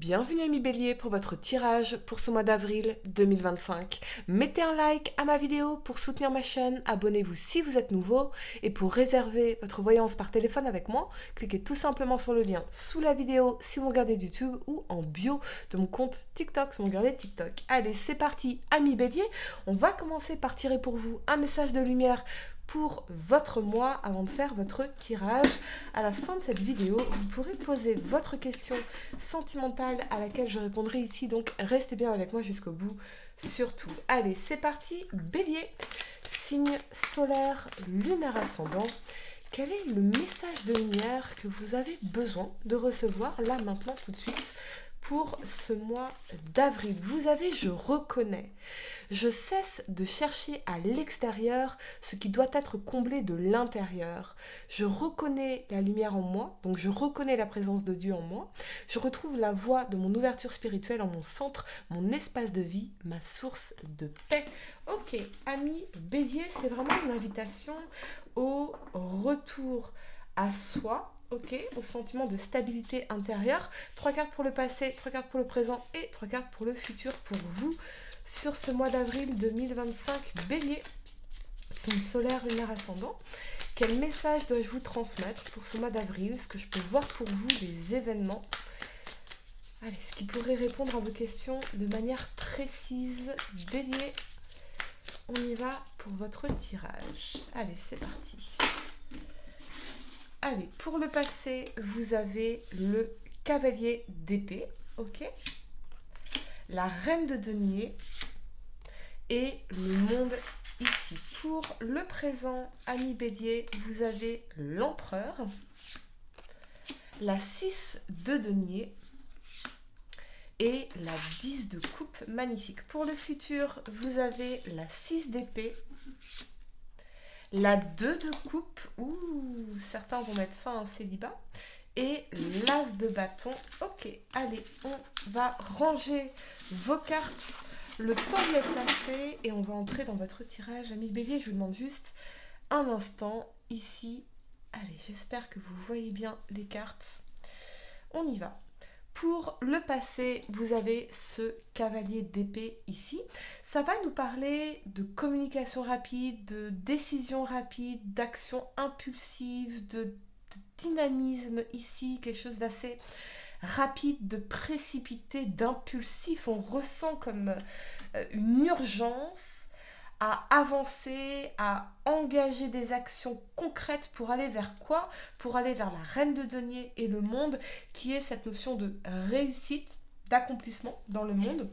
Bienvenue amis Bélier pour votre tirage pour ce mois d'avril 2025. Mettez un like à ma vidéo pour soutenir ma chaîne, abonnez-vous si vous êtes nouveau et pour réserver votre voyance par téléphone avec moi, cliquez tout simplement sur le lien sous la vidéo si vous regardez YouTube ou en bio de mon compte TikTok si vous regardez TikTok. Allez, c'est parti amis Bélier, on va commencer par tirer pour vous un message de lumière pour votre mois avant de faire votre tirage. À la fin de cette vidéo, vous pourrez poser votre question sentimentale à laquelle je répondrai ici, donc restez bien avec moi jusqu'au bout surtout. Allez, c'est parti, Bélier, signe solaire, lunaire ascendant. Quel est le message de lumière que vous avez besoin de recevoir là, maintenant, tout de suite pour ce mois d'avril? Vous avez « je reconnais ». Je cesse de chercher à l'extérieur ce qui doit être comblé de l'intérieur. Je reconnais la lumière en moi, donc je reconnais la présence de Dieu en moi. Je retrouve la voie de mon ouverture spirituelle en mon centre, mon espace de vie, ma source de paix. Ok, amis Bélier, c'est vraiment une invitation au retour à soi. Ok, au sentiment de stabilité intérieure. 3 cartes pour le passé, 3 cartes pour le présent et 3 cartes pour le futur pour vous. Sur ce mois d'avril 2025, Bélier, signe solaire, lunaire ascendant. Quel message dois-je vous transmettre pour ce mois d'avril? Est-ce que je peux voir pour vous les événements? Allez, ce qui pourrait répondre à vos questions de manière précise. Bélier, on y va pour votre tirage. Allez, c'est parti. Allez, pour le passé, vous avez le cavalier d'épée, ok, la reine de denier et le monde ici. Pour le présent, ami Bélier, vous avez l'empereur, la 6 de denier et la 10 de coupe, magnifique. Pour le futur, vous avez la 6 d'épée, la 2 de coupe, ouh, certains vont mettre fin à un célibat, et l'as de bâton. Ok, allez, on va ranger vos cartes, le temps de les placer, et on va entrer dans votre tirage. Ami Bélier, je vous demande juste un instant, ici. Allez, j'espère que vous voyez bien les cartes. On y va. Pour le passé, vous avez ce cavalier d'épée ici. Ça va nous parler de communication rapide, de décision rapide, d'action impulsive, de dynamisme ici, quelque chose d'assez rapide, de précipité, d'impulsif. On ressent comme une urgence à avancer, à engager des actions concrètes pour aller vers quoi? Pour aller vers la reine de denier et le monde, qui est cette notion de réussite, d'accomplissement dans le monde,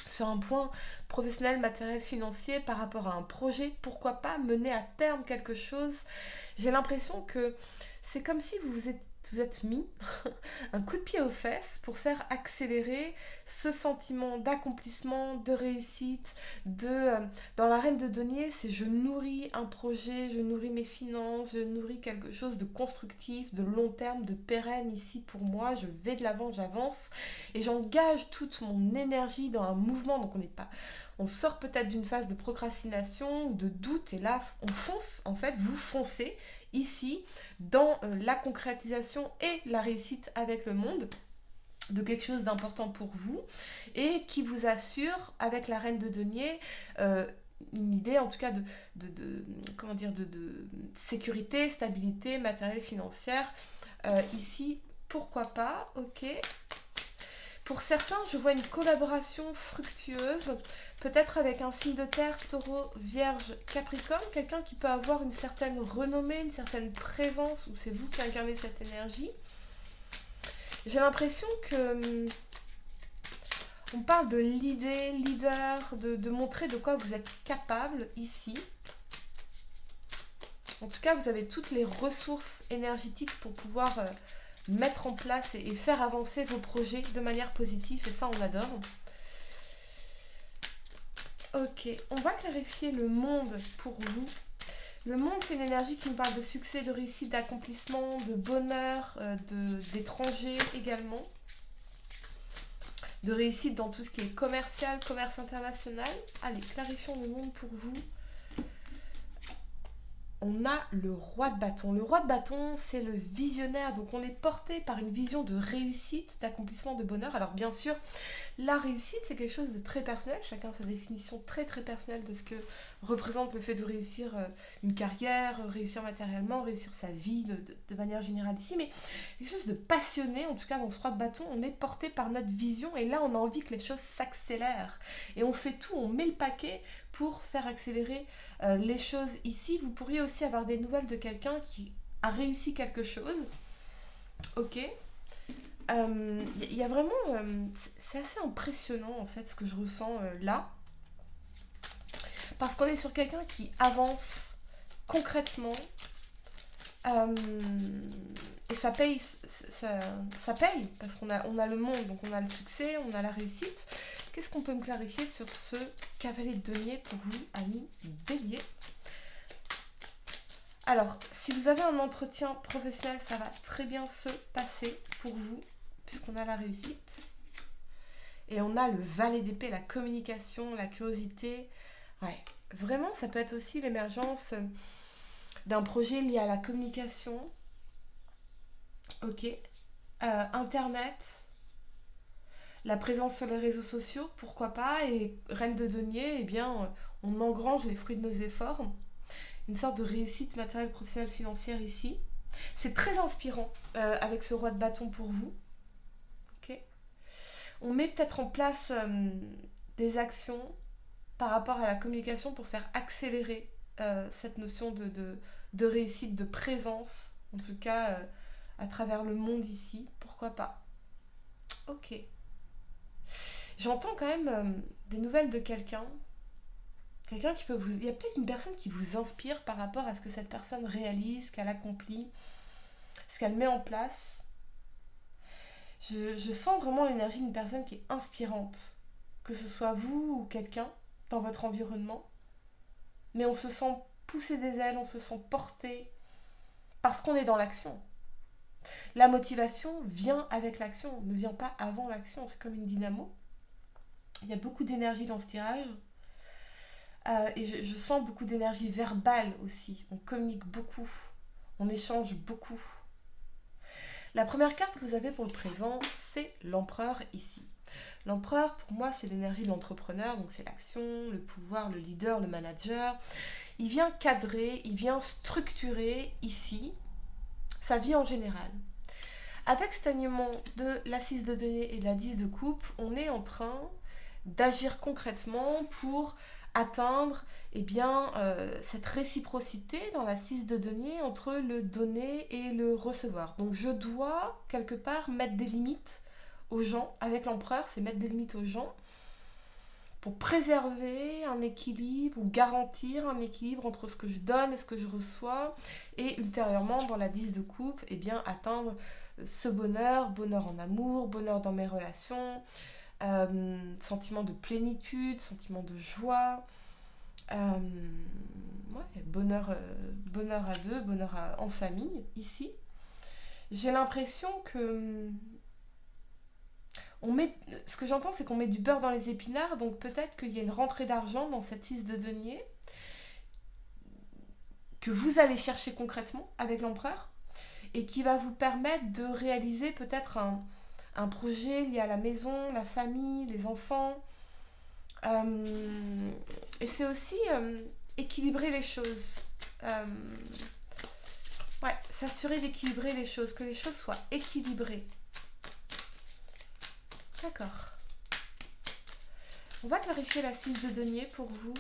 sur un point professionnel, matériel, financier, par rapport à un projet, pourquoi pas mener à terme quelque chose. J'ai l'impression que c'est comme si vous êtes mis un coup de pied aux fesses pour faire accélérer ce sentiment d'accomplissement, de réussite, dans la reine de denier, c'est je nourris un projet, je nourris mes finances, je nourris quelque chose de constructif, de long terme, de pérenne ici pour moi, je vais de l'avant, j'avance et j'engage toute mon énergie dans un mouvement, donc on sort peut-être d'une phase de procrastination ou de doute et là on fonce, en fait vous foncez ici dans la concrétisation et la réussite avec le monde de quelque chose d'important pour vous et qui vous assure avec la reine de denier une idée en tout cas de sécurité, stabilité matérielle, financière ici, pourquoi pas, ok. Pour certains, je vois une collaboration fructueuse, peut-être avec un signe de terre, taureau, vierge, capricorne, quelqu'un qui peut avoir une certaine renommée, une certaine présence, ou c'est vous qui incarnez cette énergie. J'ai l'impression que on parle de l'idée, leader, de montrer de quoi vous êtes capable ici. En tout cas, vous avez toutes les ressources énergétiques pour pouvoir mettre en place et faire avancer vos projets de manière positive et ça on adore. Ok, on va clarifier le monde pour vous. Le monde, c'est une énergie qui nous parle de succès, de réussite, d'accomplissement, de bonheur, d'étrangers également, de réussite dans tout ce qui est commercial, commerce international. Allez, clarifions le monde pour vous. on a le roi de bâton. Le roi de bâton, c'est le visionnaire. Donc on est porté par une vision de réussite, d'accomplissement, de bonheur. Alors bien sûr, la réussite, c'est quelque chose de très personnel. Chacun a sa définition très très personnelle de ce que représente le fait de réussir une carrière, réussir matériellement, réussir sa vie de manière générale ici. Mais quelque chose de passionné, en tout cas dans ce roi de bâton, on est porté par notre vision. Et là, on a envie que les choses s'accélèrent. Et on fait tout, on met le paquet pour faire accélérer les choses ici. Vous pourriez aussi avoir des nouvelles de quelqu'un qui a réussi quelque chose. Ok. Y a vraiment... c'est assez impressionnant en fait ce que je ressens là. Parce qu'on est sur quelqu'un qui avance concrètement. Et ça paye, ça paye parce on a le monde, donc on a le succès, on a la réussite. Qu'est-ce qu'on peut me clarifier sur ce cavalier de denier pour vous, amis bélier? Alors, si vous avez un entretien professionnel, ça va très bien se passer pour vous, puisqu'on a la réussite. Et on a le valet d'épée, la communication, la curiosité. Ouais, vraiment, ça peut être aussi l'émergence d'un projet lié à la communication. Ok. Internet. La présence sur les réseaux sociaux, pourquoi pas. Et reine de denier, eh bien, on engrange les fruits de nos efforts. Une sorte de réussite matérielle, professionnelle, financière ici. C'est très inspirant avec ce roi de bâton pour vous. Okay. On met peut-être en place des actions par rapport à la communication pour faire accélérer cette notion de réussite, de présence, en tout cas à travers le monde ici. Pourquoi pas. Ok. J'entends quand même des nouvelles de quelqu'un. Quelqu'un qui peut vous... Il y a peut-être une personne qui vous inspire par rapport à ce que cette personne réalise, ce qu'elle accomplit, ce qu'elle met en place. Je sens vraiment l'énergie d'une personne qui est inspirante. Que ce soit vous ou quelqu'un dans votre environnement. Mais on se sent pousser des ailes, on se sent porté parce qu'on est dans l'action. La motivation vient avec l'action, ne vient pas avant l'action. C'est comme une dynamo. Il y a beaucoup d'énergie dans ce tirage. Et je sens beaucoup d'énergie verbale aussi. On communique beaucoup. On échange beaucoup. La première carte que vous avez pour le présent, c'est l'empereur ici. L'empereur, pour moi, c'est l'énergie de l'entrepreneur. Donc c'est l'action, le pouvoir, le leader, le manager. Il vient cadrer, il vient structurer ici sa vie en général. Avec cet alignement de la 6 de denier et de la 10 de coupe, on est en train d'agir concrètement pour atteindre cette réciprocité dans la 6 de denier entre le donner et le recevoir. Donc je dois quelque part mettre des limites aux gens. Avec l'empereur, c'est mettre des limites aux gens pour préserver un équilibre ou garantir un équilibre entre ce que je donne et ce que je reçois. Et ultérieurement, dans la 10 de coupe, atteindre ce bonheur, bonheur en amour, bonheur dans mes relations, sentiment de plénitude, sentiment de joie, bonheur à deux, en famille, ici. J'ai l'impression que ce que j'entends, c'est qu'on met du beurre dans les épinards, donc peut-être qu'il y a une rentrée d'argent dans cette 6 de denier que vous allez chercher concrètement avec l'empereur et qui va vous permettre de réaliser peut-être un projet lié à la maison, la famille, les enfants. Et c'est aussi équilibrer les choses. S'assurer d'équilibrer les choses, que les choses soient équilibrées. D'accord. On va clarifier la 6 de denier pour vous,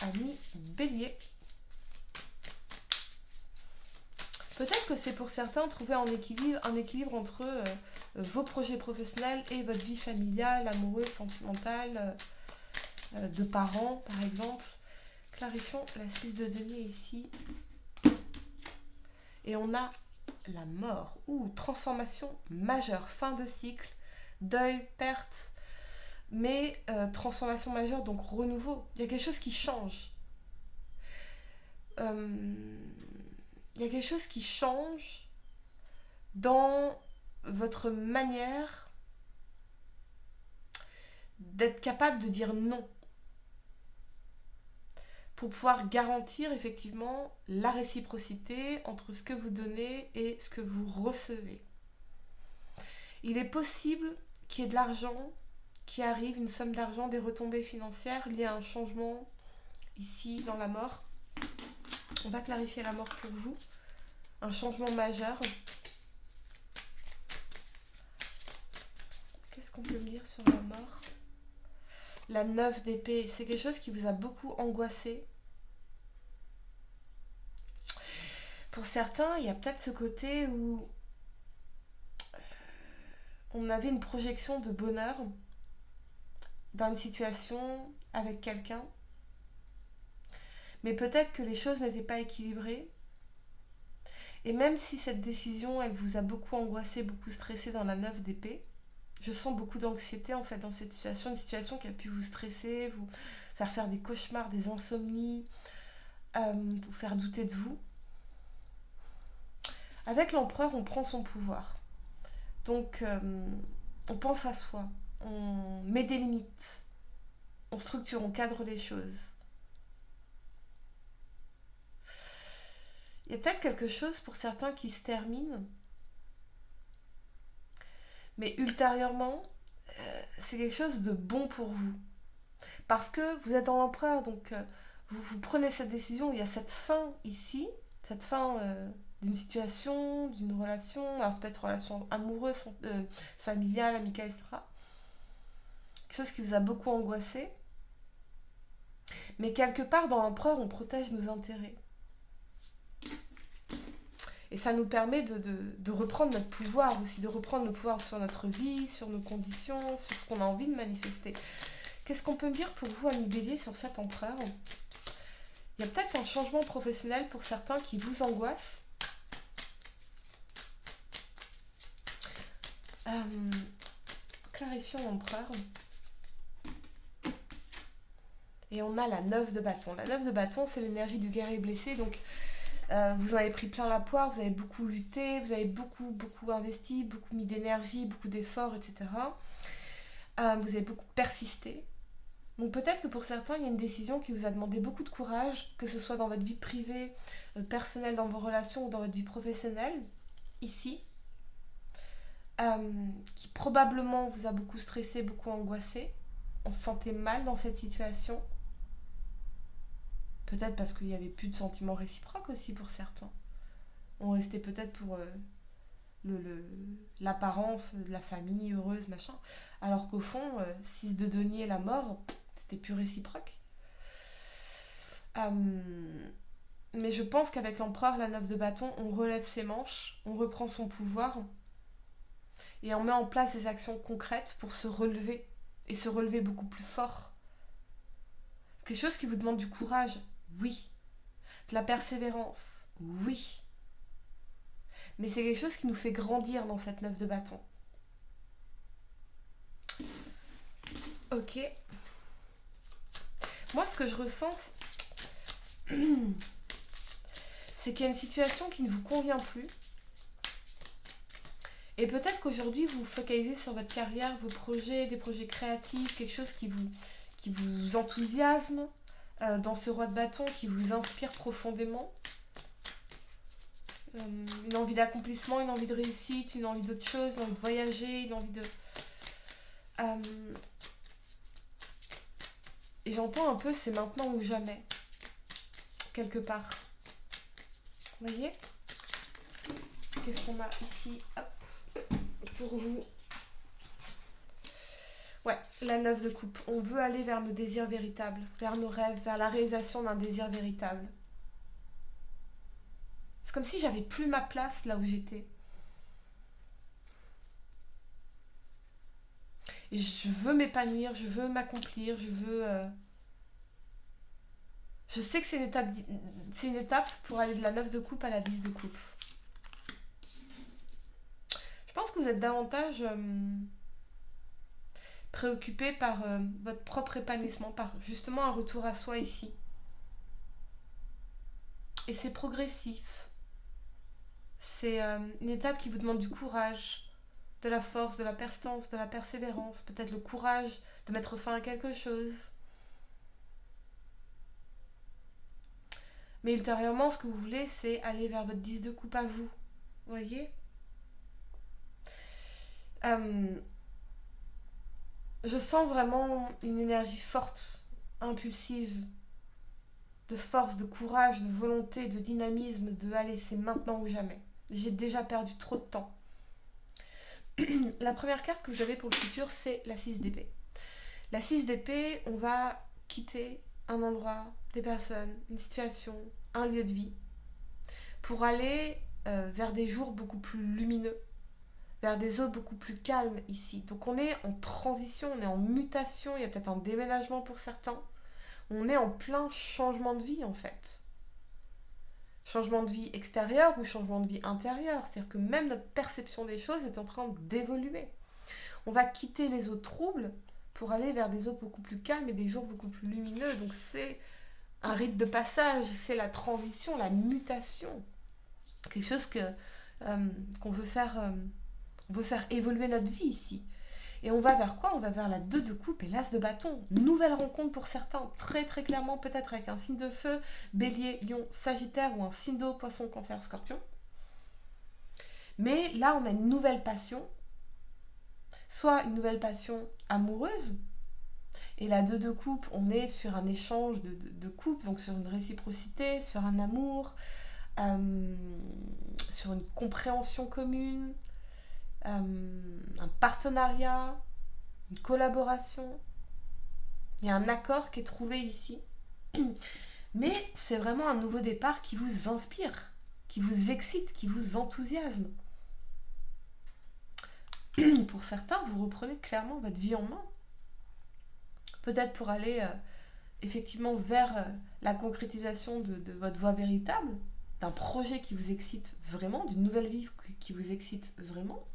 amis bélier. Peut-être que c'est pour certains trouver un équilibre entre vos projets professionnels et votre vie familiale, amoureuse, sentimentale, de parents par exemple. Clarifions la 6 de denier ici. Et on a la mort ou transformation majeure, fin de cycle, deuil, perte, mais transformation majeure, donc renouveau. Il y a quelque chose qui change. Il y a quelque chose qui change dans votre manière d'être capable de dire non. pour pouvoir garantir effectivement la réciprocité entre ce que vous donnez et ce que vous recevez. Il est possible qu'il y ait de l'argent qui arrive, une somme d'argent, des retombées financières liées à un changement ici dans la mort. On va clarifier la mort pour vous. Un changement majeur. Qu'est-ce qu'on peut me dire sur la mort? La 9 d'épée, c'est quelque chose qui vous a beaucoup angoissé. Pour certains, il y a peut-être ce côté où on avait une projection de bonheur dans une situation avec quelqu'un. Mais peut-être que les choses n'étaient pas équilibrées. Et même si cette décision, elle vous a beaucoup angoissé, beaucoup stressé dans la 9 d'épée, je sens beaucoup d'anxiété en fait dans cette situation, une situation qui a pu vous stresser, vous faire des cauchemars, des insomnies, vous faire douter de vous. Avec l'empereur, on prend son pouvoir. Donc, on pense à soi, on met des limites, on structure, on cadre les choses. Il y a peut-être quelque chose pour certains qui se termine, mais ultérieurement, c'est quelque chose de bon pour vous. Parce que vous êtes dans l'empereur, donc vous prenez cette décision, il y a cette fin ici, cette fin d'une situation, d'une relation, alors ça peut être relation amoureuse, familiale, amicale, etc. Quelque chose qui vous a beaucoup angoissé. Mais quelque part dans l'empereur, on protège nos intérêts. Et ça nous permet de reprendre notre pouvoir aussi, de reprendre le pouvoir sur notre vie, sur nos conditions, sur ce qu'on a envie de manifester. Qu'est-ce qu'on peut me dire pour vous, ami Bélier, sur cet empereur? Il y a peut-être un changement professionnel pour certains qui vous angoisse. Clarifions l'empereur. Et on a la 9 de bâton. La 9 de bâton, c'est l'énergie du guerrier blessé, donc vous en avez pris plein la poire, vous avez beaucoup lutté, vous avez beaucoup investi, beaucoup mis d'énergie, beaucoup d'efforts, etc. Vous avez beaucoup persisté. Donc peut-être que pour certains, il y a une décision qui vous a demandé beaucoup de courage, que ce soit dans votre vie privée, personnelle, dans vos relations ou dans votre vie professionnelle, ici, qui probablement vous a beaucoup stressé, beaucoup angoissé. On se sentait mal dans cette situation. Peut-être parce qu'il n'y avait plus de sentiments réciproques aussi pour certains. On restait peut-être pour l'apparence de la famille heureuse, machin. Alors qu'au fond, 6 de denier, la mort, c'était plus réciproque. Mais je pense qu'avec l'empereur, la 9 de bâton, on relève ses manches, on reprend son pouvoir et on met en place des actions concrètes pour se relever et se relever beaucoup plus fort. Quelque chose qui vous demande du courage, oui. De la persévérance, oui. Mais c'est quelque chose qui nous fait grandir dans cette 9 de bâton. Ok. Moi, ce que je ressens, c'est qu'il y a une situation qui ne vous convient plus. Et peut-être qu'aujourd'hui, vous vous focalisez sur votre carrière, vos projets, des projets créatifs, quelque chose qui vous enthousiasme dans ce roi de bâton, qui vous inspire profondément. Une envie d'accomplissement, une envie de réussite, une envie d'autre chose, une envie de voyager, une envie de... Et j'entends un peu, c'est maintenant ou jamais, quelque part. Vous voyez? Qu'est-ce qu'on a ici? Hop, pour vous. Ouais, la 9 de coupe. On veut aller vers nos désirs véritables, vers nos rêves, vers la réalisation d'un désir véritable. C'est comme si j'avais plus ma place là où j'étais. Et je veux m'épanouir, je veux m'accomplir, je veux... Je sais que c'est une étape pour aller de la 9 de coupe à la 10 de coupe. Je pense que vous êtes davantage préoccupé par votre propre épanouissement, par justement un retour à soi ici. Et c'est progressif. C'est une étape qui vous demande du courage, de la force, de la persistance, de la persévérance, peut-être le courage de mettre fin à quelque chose. Mais ultérieurement, ce que vous voulez, c'est aller vers votre 10 de coupe à vous. Vous voyez? Je sens vraiment une énergie forte, impulsive, de force, de courage, de volonté, de dynamisme, de allez, c'est maintenant ou jamais. J'ai déjà perdu trop de temps. La première carte que vous avez pour le futur, c'est la 6 d'épée. La 6 d'épée, on va quitter un endroit, des personnes, une situation, un lieu de vie, pour aller vers des jours beaucoup plus lumineux, vers des eaux beaucoup plus calmes ici. Donc on est en transition, on est en mutation, il y a peut-être un déménagement pour certains. On est en plein changement de vie en fait. Changement de vie extérieur ou changement de vie intérieur. C'est-à-dire que même notre perception des choses est en train d'évoluer. On va quitter les eaux troubles pour aller vers des eaux beaucoup plus calmes et des jours beaucoup plus lumineux. Donc c'est un rite de passage, c'est la transition, la mutation. Quelque chose qu'on veut faire, on veut faire évoluer notre vie ici. Et on va vers quoi? On va vers la 2 de coupe et l'as de bâton. Nouvelle rencontre pour certains, très très clairement, peut-être avec un signe de feu, bélier, lion, sagittaire ou un signe d'eau, poisson, cancer, scorpion. Mais là, on a une nouvelle passion, soit une nouvelle passion amoureuse, et la 2 de coupe, on est sur un échange de couple, donc sur une réciprocité, sur un amour, sur une compréhension commune, un partenariat, une collaboration. Il y a un accord qui est trouvé ici. Mais c'est vraiment un nouveau départ qui vous inspire, qui vous excite, qui vous enthousiasme. Pour certains, vous reprenez clairement votre vie en main. Peut-être pour aller effectivement vers la concrétisation de votre voie véritable, d'un projet qui vous excite vraiment, d'une nouvelle vie qui vous excite vraiment.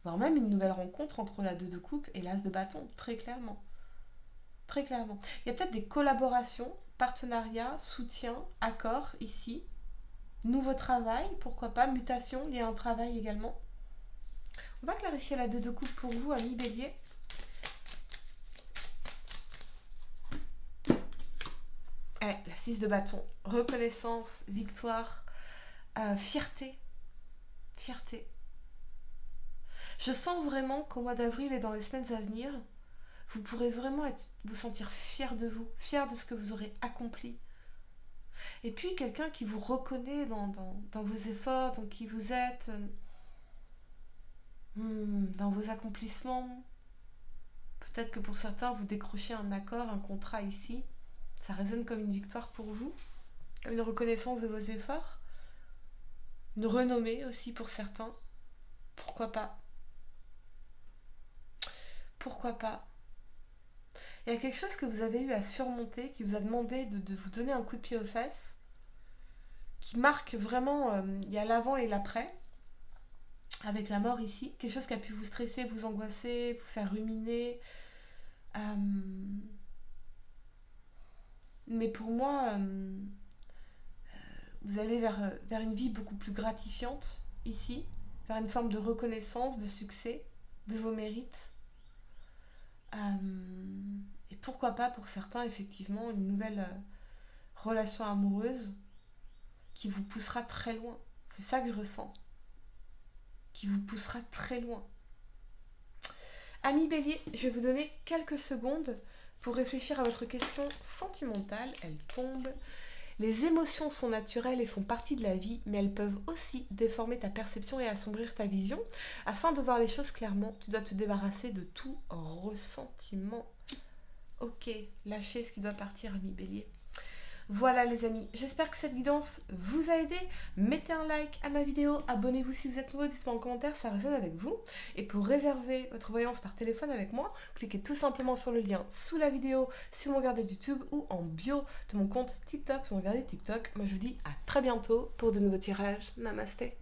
Voire même une nouvelle rencontre entre la 2 de coupe et l'as de bâton, très clairement. Très clairement. Il y a peut-être des collaborations, partenariats, soutien, accords ici. Nouveau travail, pourquoi pas, mutation liée à un travail également. On va clarifier la 2 de coupe pour vous, amis bélier. La 6 de bâton, reconnaissance, victoire, fierté. Fierté. Je sens vraiment qu'au mois d'avril et dans les semaines à venir, vous pourrez vraiment vous sentir fier de vous, fier de ce que vous aurez accompli. Et puis quelqu'un qui vous reconnaît dans vos efforts, dans qui vous êtes, dans vos accomplissements. Peut-être que pour certains, vous décrochez un accord, un contrat ici. Ça résonne comme une victoire pour vous, une reconnaissance de vos efforts, une renommée aussi pour certains. Pourquoi pas? Pourquoi pas? Il y a quelque chose que vous avez eu à surmonter, qui vous a demandé de vous donner un coup de pied aux fesses, qui marque vraiment, il y a l'avant et l'après, avec la mort ici. Quelque chose qui a pu vous stresser, vous angoisser, vous faire ruminer. Mais pour moi, vous allez vers une vie beaucoup plus gratifiante ici, vers une forme de reconnaissance, de succès, de vos mérites. Et pourquoi pas pour certains, effectivement, une nouvelle relation amoureuse qui vous poussera très loin. C'est ça que je ressens. Qui vous poussera très loin. Amis bélier, je vais vous donner quelques secondes pour réfléchir à votre question sentimentale. Elle tombe. Les émotions sont naturelles et font partie de la vie, mais elles peuvent aussi déformer ta perception et assombrir ta vision. Afin de voir les choses clairement, tu dois te débarrasser de tout ressentiment. Ok, lâchez ce qui doit partir, ami bélier. Voilà les amis, j'espère que cette guidance vous a aidé. Mettez un like à ma vidéo, abonnez-vous si vous êtes nouveau, dites-moi en commentaire, ça résonne avec vous. Et pour réserver votre voyance par téléphone avec moi, cliquez tout simplement sur le lien sous la vidéo si vous me regardez YouTube ou en bio de mon compte TikTok si vous me regardez TikTok. Moi je vous dis à très bientôt pour de nouveaux tirages. Namasté.